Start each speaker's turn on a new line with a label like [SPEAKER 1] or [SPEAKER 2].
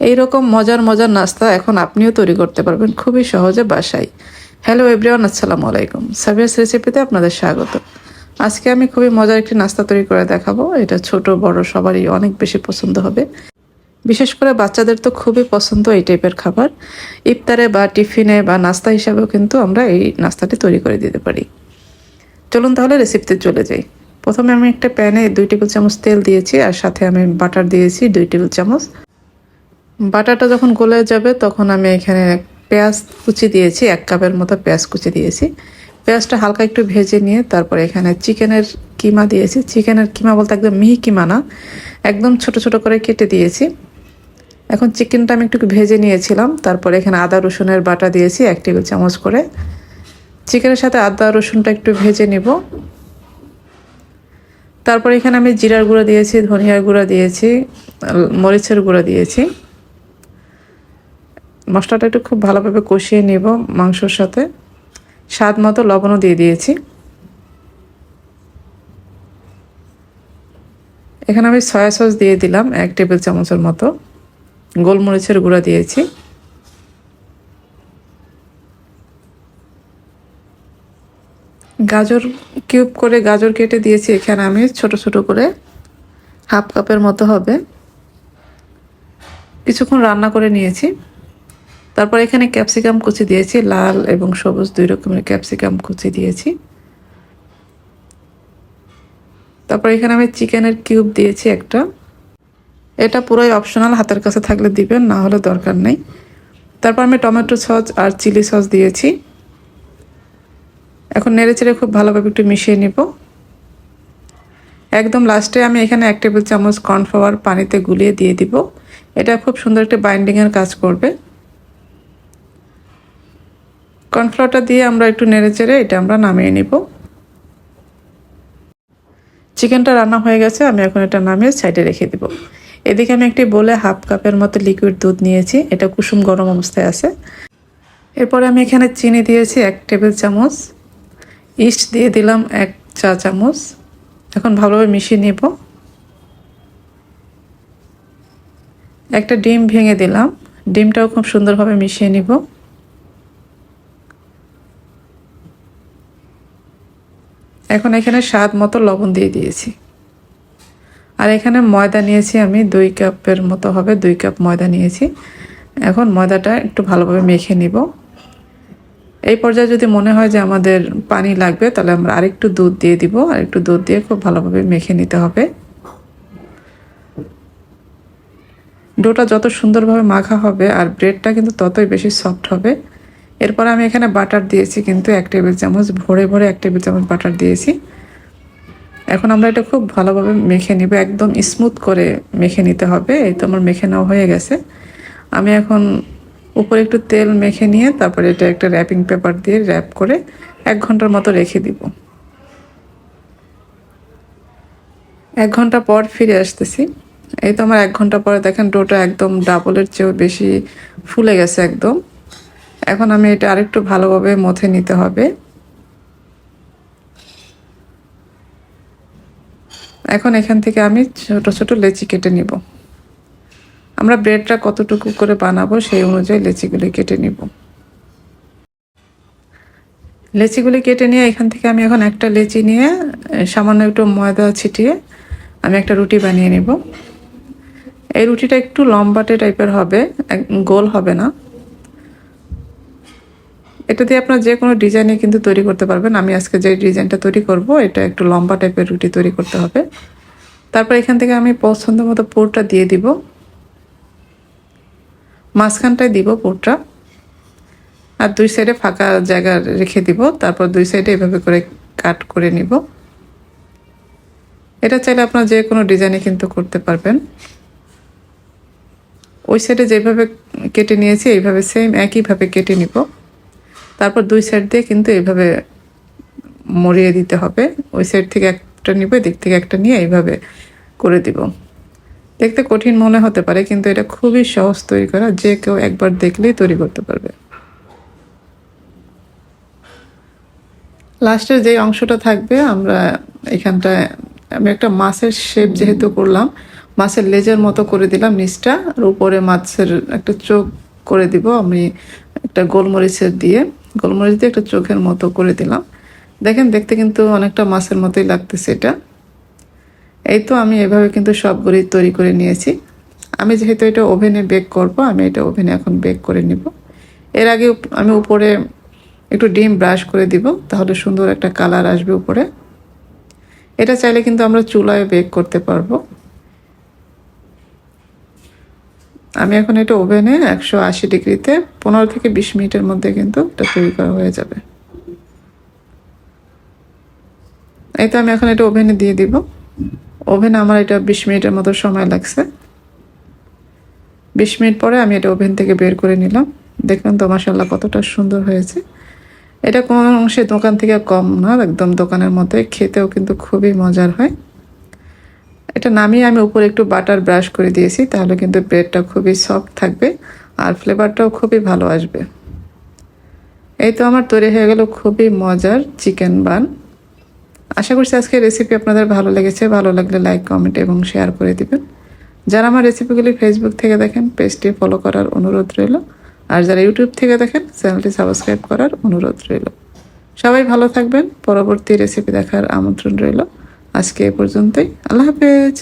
[SPEAKER 1] এইরকম মজার মজার নাস্তা এখন আপনিও তৈরি করতে পারবেন খুবই সহজে বাসায়। হ্যালো এভরিওয়ান, আসসালামু আলাইকুম। সাবিয়াস রেসিপিতে আপনাদের স্বাগত। আজকে আমি খুবই মজার একটি নাস্তা তৈরি করে দেখাবো। এটা ছোট বড় সবারই অনেক বেশি পছন্দ হবে। বিশেষ করে বাচ্চাদের তো খুবই পছন্দ এই টাইপের খাবার। ইফতারে বা টিফিনে বা নাস্তা হিসাবেও কিন্তু আমরা এই নাস্তাটি তৈরি করে দিতে পারি। চলুন তাহলে রেসিপিতে চলে যাই। প্রথমে আমি একটা প্যানে 2 টেবিল চামচ তেল দিয়েছি, আর সাথে আমি বাটার দিয়েছি 2 টেবিল চামচ। বাটারটা যখন গলে যাবে তখন আমি এখানে পেঁয়াজ কুচি দিয়েছি, 1 কাপের মতো পেঁয়াজ কুচি দিয়েছি। পেঁয়াজটা হালকা একটু ভেজে নিয়ে তারপর এখানে চিকেনের কিমা দিয়েছি। চিকেনের কিমা বলতে একদম মিহি কিমা না, একদম ছোট ছোট করে কেটে দিয়েছি। এখন চিকেনটা আমি একটু ভেজে নিয়েছিলাম। তারপর এখানে আদা রসুনের বাটা দিয়েছি 1 টেবিল চামচ করে। চিকেনের সাথে আদা রসুনটা একটু ভেজে নেব। তারপর এখানে আমি জিরার গুঁড়া দিয়েছি, ধনিয়ার গুঁড়া দিয়েছি, মরিচের গুঁড়া দিয়েছি। মশলাটা একটু খুব ভালোভাবে কষিয়ে নেব মাংসর সাথে। স্বাদ মতো লবণও দিয়ে দিয়েছি। এখানে আমি সয়া সস দিয়ে দিলাম 1 টেবিল চামচের মতো। গোলমরিচের গুঁড়া দিয়েছি। গাজর কিউব করে গাজর কেটে দিয়েছি এখানে আমি ছোট ছোট করে, 1/2 কাপের মতো হবে। কিছুক্ষণ রান্না করে নিয়েছি। তারপর এখানে ক্যাপসিকাম কুচি দিয়েছি, লাল এবং সবুজ 2 রকমের ক্যাপসিকাম কুচি দিয়েছি। তারপর এখানে আমি চিকেনের কিউব দিয়েছি একটা। এটা পুরোই অপশনাল, হাতের কাছে থাকলে দিবেন, না হলে দরকার নেই। তারপর আমি টমেটো সস আর চিলি সস দিয়েছি। এখন নেড়েচেড়ে খুব ভালোভাবে একটু মিশিয়ে নিব। একদম লাস্টে আমি এখানে 1 টেবিল চামচ কর্নফ্লাওয়ার পানিতে গুলিয়ে দিয়ে দিব। এটা খুব সুন্দর একটা বাইন্ডিংয়ের কাজ করবে। কর্নফ্লাওয়ারটা দিয়ে আমরা একটু নেড়েচেড়ে এটা আমরা নামিয়ে নিব। চিকেনটা রান্না হয়ে গেছে, আমি এখন এটা নামিয়ে সাইডে রেখে দেব। এদিকে আমি একটি বলে 1/2 কাপের মতো লিকুইড দুধ নিয়েছি, এটা কুসুম গরম অবস্থায় আছে। এরপরে আমি এখানে চিনি দিয়েছি 1 টেবিল চামচ, ইস্ট দিয়ে দিলাম 1 চা চামচ। এখন ভালোভাবে মিশিয়ে নেব। একটা ডিম ভেঙে দিলাম, ডিমটাও খুব সুন্দরভাবে মিশিয়ে নিব। এখন এখানে স্বাদ মতো লবণ দিয়ে দিয়েছি। আর এখানে ময়দা নিয়েছি আমি 2 কাপের মতো হবে, 2 কাপ ময়দা নিয়েছি। এখন ময়দাটা একটু ভালোভাবে মেখে নিব। এই পর্যায়ে যদি মনে হয় যে আমাদের পানি লাগবে তাহলে আমরা আরেকটু দুধ দিয়ে দিব, আর একটু দুধ দিয়ে খুব ভালোভাবে মেখে নিতে হবে। ডোটা যত সুন্দরভাবে মাখা হবে আর ব্রেডটা কিন্তু ততই বেশি সফট হবে। এরপর আমি এখানে বাটার দিয়েছি, কিন্তু 1 টেবিল চামচ, ভরে ভরে 1 টেবিল চামচ বাটার দিয়েছি। এখন আমরা এটা খুব ভালোভাবে মেখে নিব, একদম স্মুথ করে মেখে নিতে হবে। এই তো আমার মেখে নেওয়া হয়ে গেছে। আমি এখন উপরে একটু তেল মেখে নিয়ে তারপরে এটা একটা র্যাপিং পেপার দিয়ে র্যাপ করে 1 ঘন্টার মতো রেখে দিব। 1 ঘন্টা পর ফিরে আসতেছি। এই তো আমার 1 ঘন্টা পরে দেখেন ডোটা একদম ডাবলের চেয়েও বেশি ফুলে গেছে একদম। এখন আমি এটা আরেকটু ভালোভাবে মথে নিতে হবে। এখন এখান থেকে আমি ছোট ছোট লেচি কেটে নিব। আমরা ব্রেডটা কতটুকু করে বানাবো সেই অনুযায়ী লেচিগুলি কেটে নিব। লেচিগুলি কেটে নিয়ে এখান থেকে আমি এখন একটা লেচি নিয়ে সামান্য একটু ময়দা ছিটিয়ে আমি একটা রুটি বানিয়ে নিব। এই রুটিটা একটু লম্বাটে টাইপের হবে, গোল হবে না। এটা দিয়ে আপনার যে কোনো ডিজাইনে কিন্তু তৈরি করতে পারবেন। আমি আজকে যে ডিজাইনটা তৈরি করব এটা একটু লম্বা টাইপের রুটি তৈরি করতে হবে। তারপর এখান থেকে আমি পছন্দ মতো পুরটা দিয়ে দিব, মাঝখানটায় দিব পুরটা, আর 2 সাইডে ফাঁকা জায়গা রেখে দিব। তারপর 2 সাইডে এভাবে করে কাট করে নিব। এটা চাইলে আপনার যে কোনো ডিজাইনে কিন্তু করতে পারবেন। ওই সাইডে যেভাবে কেটে নিয়েছি এইভাবে সেম একইভাবে কেটে নিব। তারপর 2 সাইড দিয়ে কিন্তু এইভাবে মরিয়ে দিতে হবে। ওই সাইড থেকে একটা নিব, দিক থেকে একটা নিয়ে এইভাবে করে দিব। দেখতে কঠিন মনে হতে পারে, কিন্তু এটা খুবই সহজ তৈরি করা, যে কেউ একবার দেখলেই তৈরি করতে পারবে। লাস্টের যে অংশটা থাকবে আমরা এখানটায় আমি একটা মাছের শেপ যেহেতু করলাম, মাছের লেজের মতো করে দিলাম নিচটা, আর উপরে মাছের একটা চোখ করে দিব আমি একটা গোলমরিচের দিয়ে, গোলমরিচ দিয়ে একটা চোখের মতো করে দিলাম। দেখেন দেখতে কিন্তু অনেকটা মাছের মতোই লাগতেছে এটা। এই তো আমি এভাবে কিন্তু সবগুলি তৈরি করে নিয়েছি। আমি যেহেতু এটা ওভেনে বেক করব, আমি এটা ওভেনে এখন বেক করে নিব। এর আগে আমি উপরে একটু ডিম ব্রাশ করে দিব, তাহলে সুন্দর একটা কালার আসবে উপরে। এটা চাইলে কিন্তু আমরা চুলায় বেক করতে পারবো। আমি এখন এটা ওভেনে 180 ডিগ্রিতে 15 থেকে 20 মিনিটের মধ্যে কিন্তু এটা তৈরি করা হয়ে যাবে। এই তো আমি এখন এটা ওভেনে দিয়ে দিব। ওভেনে আমার এটা 20 মিনিটের মতো সময় লাগছে। 20 মিনিট পরে আমি এটা ওভেন থেকে বের করে নিলাম। দেখবেন তো মাশাআল্লাহ কতটা সুন্দর হয়েছে। এটা কোনো অংশে দোকান থেকে কম না, একদম দোকানের মতোই, খেতেও কিন্তু খুবই মজার হয়। এটা নামিয়ে আমি উপরে একটু বাটার ব্রাশ করে দিয়েছি, তাহলে কিন্তু ব্রেডটা খুবই সফট থাকবে আর ফ্লেভারটাও খুবই ভালো আসবে। এই তো আমার তৈরি হয়ে গেল খুবই মজার চিকেন বান। আশা করছি আজকের রেসিপি আপনাদের ভালো লেগেছে। ভালো লাগলে লাইক, কমেন্ট এবং শেয়ার করে দিবেন। যারা আমার রেসিপিগুলি ফেসবুক থেকে দেখেন, পেজটি ফলো করার অনুরোধ রইল। আর যারা ইউটিউব থেকে দেখেন, চ্যানেলটি সাবস্ক্রাইব করার অনুরোধ রইল। সবাই ভালো থাকবেন। পরবর্তী রেসিপি দেখার আমন্ত্রণ রইল। আজকে এ পর্যন্তই। আল্লাহ হাফেজ।